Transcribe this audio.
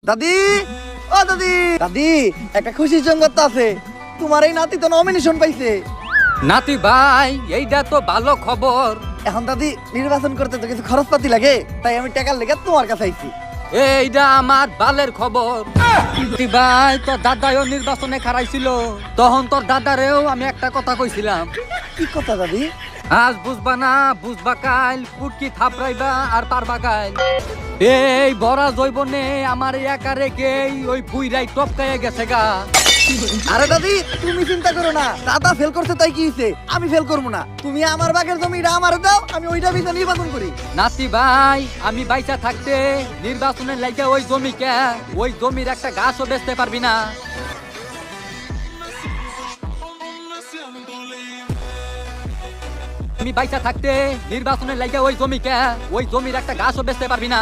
দাদি, ও দাদি, দাদি একটা খুশির সংবাদ তো আছে। তোমার এই নাতি তো নমিনেশন পাইছে। নাতি ভাই, এইটা তো ভালো খবর। এখন দাদি নির্বাচন করতে তো কিছু খরচপাতি লাগে, তাই আমি টাকার লেগে তোমার কাছে আইছি। এইটা আমার বালের খবর। নাতি ভাই, তোর দাদাও নির্বাচনে খারাইছিল, তখন তোর দাদারেও আমি একটা কথা কইছিলাম। কি কথা দাদি? আজ বুঝবা না, বুঝবা কাইল, পুটকি থাপড়াইবা আর পারবা কাইল। এই বড়া জৈবনে আমার একা রেখে ওই বুইরাই টপকাইয়া গেছে গা। আরে দাদি তুমি চিন্তা করো না, দাদা ফেল করছে তাই কি হইছে, আমি ফেল করবো না। তুমি আমার বাগের জমিটা আমারে দাও, আমি ওইটা বেচে নির্বাচন করি। নাতি ভাই, আমি বাইচা থাকতে নির্বাচনের লাগে ওই জমিকে, ওই জমির একটা গাছও বেচতে পারবি না। আমি বাইচা থাকতে নির্বাচনের লাগে ওই জমিকে, ওই জমির একটা গাছও বেচতে পারবি না।